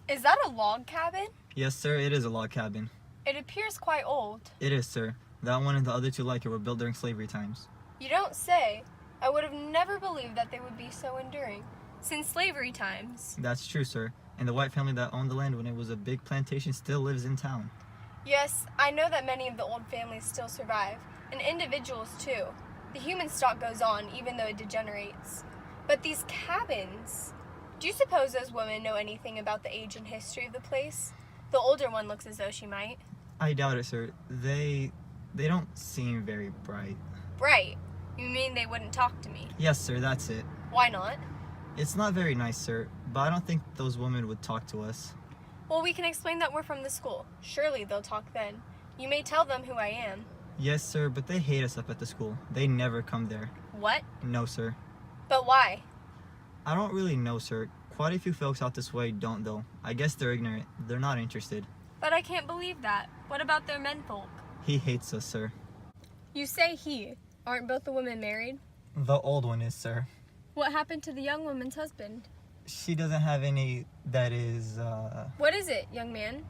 Is that a log cabin? Yes, sir, it is a log cabin. It appears quite old. It is, sir. That one and the other two like it were built during slavery times. You don't say. I would have never believed that they would be so enduring. Since slavery times. That's true, sir. And the white family that owned the land when it was a big plantation still lives in town. Yes, I know that many of the old families still survive, and individuals too. The human stock goes on even though it degenerates. But these cabins... Do you suppose those women know anything about the age and history of the place? The older one looks as though she might. I doubt it, sir. They don't seem very bright. Bright? You mean they wouldn't talk to me? Yes, sir, that's it. Why not? It's not very nice, sir, but I don't think those women would talk to us. Well, we can explain that we're from the school. Surely they'll talk then. You may tell them who I am. Yes, sir, but they hate us up at the school. They never come there. What? No, sir. But why? I don't really know, sir. Quite a few folks out this way don't, though. I guess they're ignorant. They're not interested. But I can't believe that. What about their menfolk? He hates us, sir. You say he. Aren't both the women married? The old one is, sir. What happened to the young woman's husband? She doesn't have any, that is, What is it, young man?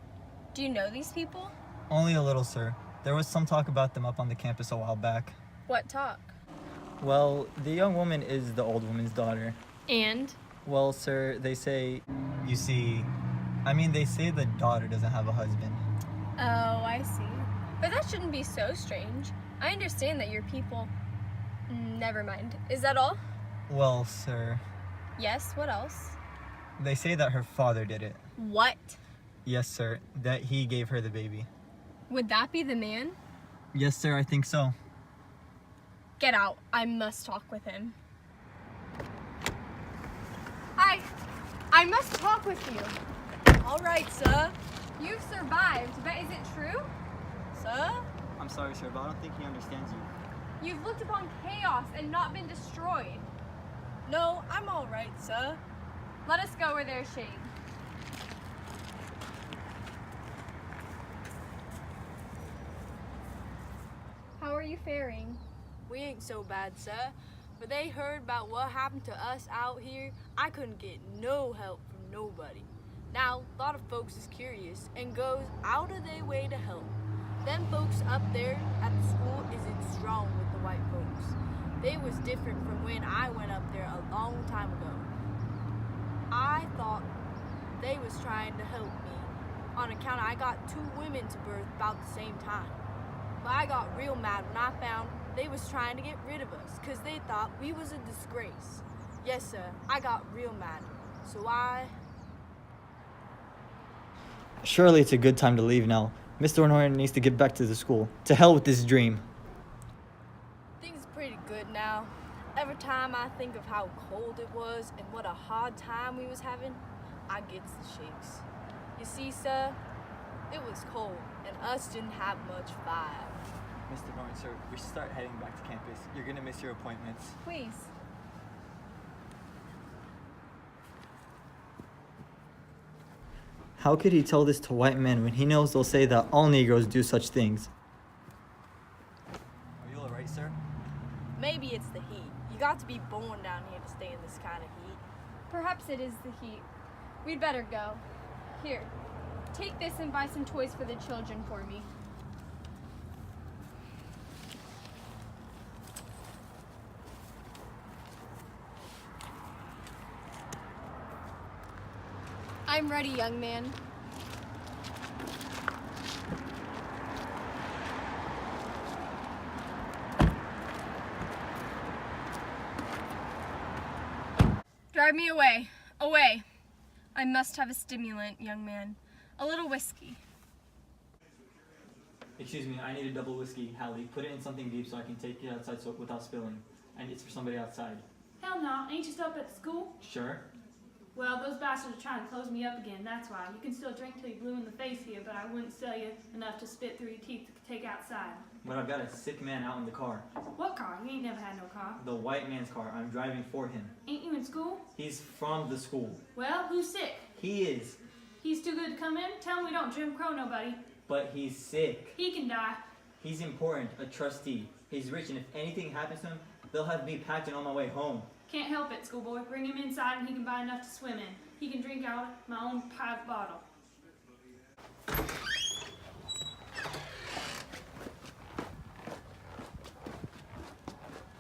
Do you know these people? Only a little, sir. There was some talk about them up on the campus a while back. What talk? Well, the young woman is the old woman's daughter. And? Well, sir, they say, they say the daughter doesn't have a husband. Oh, I see. But that shouldn't be so strange. I understand that your people... Never mind. Is that all? Well, sir... Yes, what else? They say that her father did it. What? Yes, sir, that he gave her the baby. Would that be the man? Yes, sir, I think so. Get out. I must talk with him. I must talk with you. All right, sir. You've survived, but is it true? Sir? I'm sorry, sir, but I don't think he understands you. You've looked upon chaos and not been destroyed. No, I'm all right, sir. Let us go where there's shade. How are you faring? We ain't so bad, sir. But they heard about what happened to us out here. I couldn't get no help from nobody. Now, a lot of folks is curious and goes out of their way to help. Them folks up there at the school isn't strong with the white folks. They was different from when I went up there a long time ago. I thought they was trying to help me on account I got 2 women to birth about the same time. But I got real mad when I found they was trying to get rid of us because they thought we was a disgrace. Yes, sir, I got real mad. So Surely it's a good time to leave now. Mr. Norton needs to get back to the school. To hell with this dream. Things are pretty good now. Every time I think of how cold it was and what a hard time we was having, I gets the shakes. You see, sir, it was cold and us didn't have much fire. Mr. Norton, sir, we should start heading back to campus. You're gonna miss your appointments. Please. How could he tell this to white men when he knows they'll say that all Negroes do such things? Are you alright, sir? Maybe it's the heat. You got to be born down here to stay in this kind of heat. Perhaps it is the heat. We'd better go. Here, take this and buy some toys for the children for me. I'm ready, young man. Drive me away. Away. I must have a stimulant, young man. A little whiskey. Excuse me, I need a double whiskey, Hallie. Put it in something deep so I can take it outside without spilling. And it's for somebody outside. Hell no, ain't you still up at the school? Sure. Well, those bastards are trying to close me up again, that's why. You can still drink till you're blue in the face here, but I wouldn't sell you enough to spit through your teeth to take outside. But I've got a sick man out in the car. What car? You ain't never had no car. The white man's car. I'm driving for him. Ain't you in school? He's from the school. Well, who's sick? He is. He's too good to come in? Tell him we don't Jim Crow nobody. But he's sick. He can die. He's important, a trustee. He's rich, and if anything happens to him, they'll have me packed and on my way home. Can't help it, schoolboy. Bring him inside and he can buy enough to swim in. he can drink out of my own private bottle.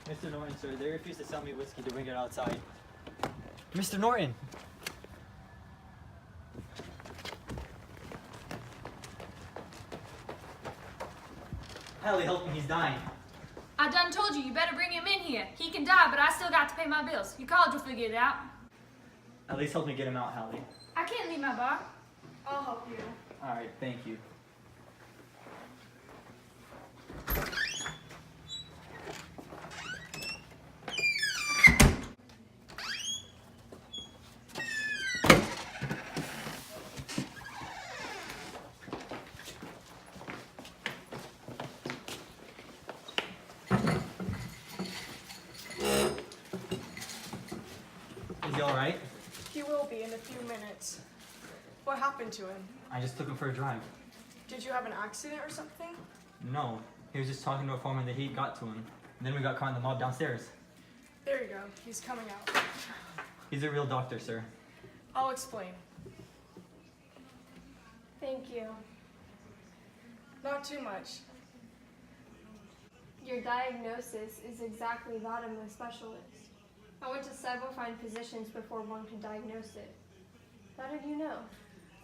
Mr. Norton, sir, they refused to sell me whiskey to bring it outside. Mr. Norton! Hallie, help me, he's dying. I done told you, you better bring him in here. He can die, but I still got to pay my bills. Your college will figure it out. At least help me get him out, Hallie. I can't leave my bar. I'll help you. Alright, thank you. Is he alright? He will be in a few minutes. What happened to him? I just took him for a drive. Did you have an accident or something? No, he was just talking to a foreman. The heat got to him. And then we got caught in the mob downstairs. There you go. He's coming out. He's a real doctor, sir. I'll explain. Thank you. Not too much. Your diagnosis is exactly that of a specialist. I went to several fine physicians before one could diagnose it. How did you know?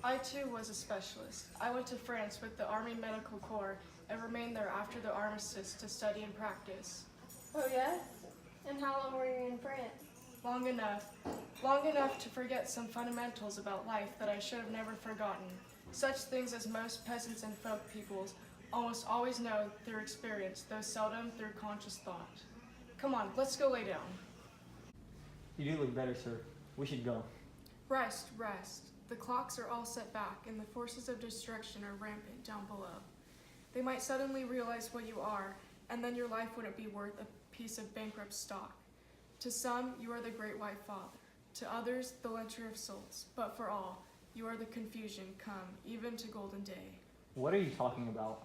I too was a specialist. I went to France with the Army Medical Corps and remained there after the armistice to study and practice. Oh yes? And how long were you in France? Long enough. Long enough to forget some fundamentals about life that I should have never forgotten. Such things as most peasants and folk peoples almost always know through experience, though seldom through conscious thought. Come on, let's go lay down. You do look better, sir. We should go. Rest, rest. The clocks are all set back, and the forces of destruction are rampant down below. They might suddenly realize what you are, and then your life wouldn't be worth a piece of bankrupt stock. To some, you are the great white father. To others, the lyncher of souls. But for all, you are the confusion come, even to golden day. What are you talking about?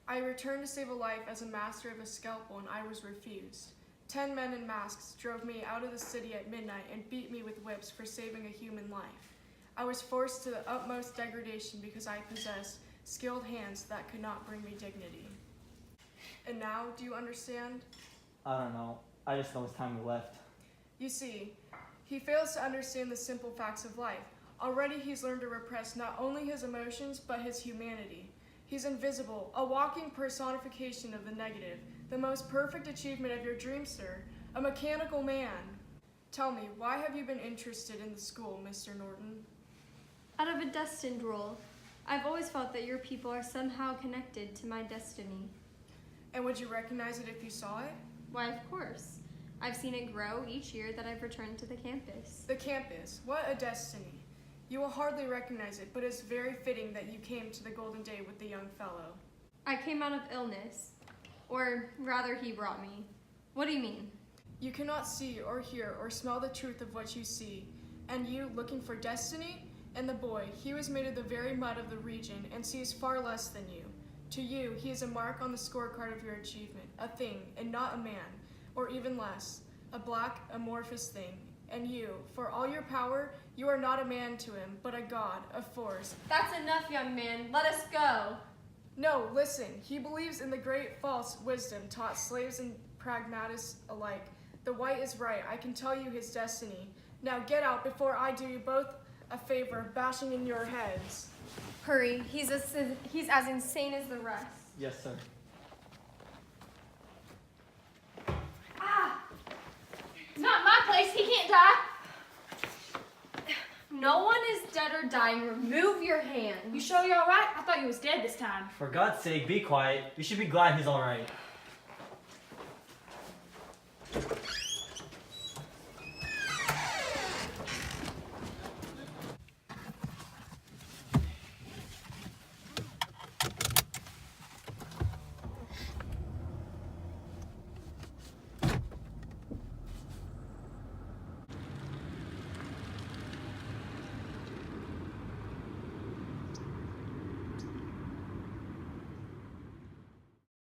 I returned to save a life as a master of a scalpel, and I was refused. 10 men in masks drove me out of the city at midnight and beat me with whips for saving a human life. I was forced to the utmost degradation because I possessed skilled hands that could not bring me dignity. And now, do you understand? I don't know. I just know it's time we left. You see, he fails to understand the simple facts of life. Already he's learned to repress not only his emotions, but his humanity. He's invisible, a walking personification of the negative, the most perfect achievement of your dreams, sir, a mechanical man. Tell me, why have you been interested in the school, Mr. Norton? Out of a destined role. I've always felt that your people are somehow connected to my destiny. And would you recognize it if you saw it? Why, of course. I've seen it grow each year that I've returned to the campus. The campus, what a destiny. You will hardly recognize it, but it's very fitting that you came to the golden day with the young fellow. I came out of illness. Or rather, he brought me. What do you mean? You cannot see or hear or smell the truth of what you see. And you, looking for destiny? And the boy, he was made of the very mud of the region and sees far less than you. To you, he is a mark on the scorecard of your achievement, a thing, and not a man, or even less, a black, amorphous thing. And you, for all your power, you are not a man to him, but a god, a force. That's enough, young man. Let us go. No, listen, he believes in the great false wisdom taught slaves and pragmatists alike. The white is right, I can tell you his destiny. Now get out before I do you both a favor, bashing in your heads. Hurry, he's as insane as the rest. Yes, sir. Ah! It's not my place. He can't die. No one is dead or dying. Remove your hand. You sure you're all right? I thought you was dead this time. For God's sake, be quiet. You should be glad he's alright.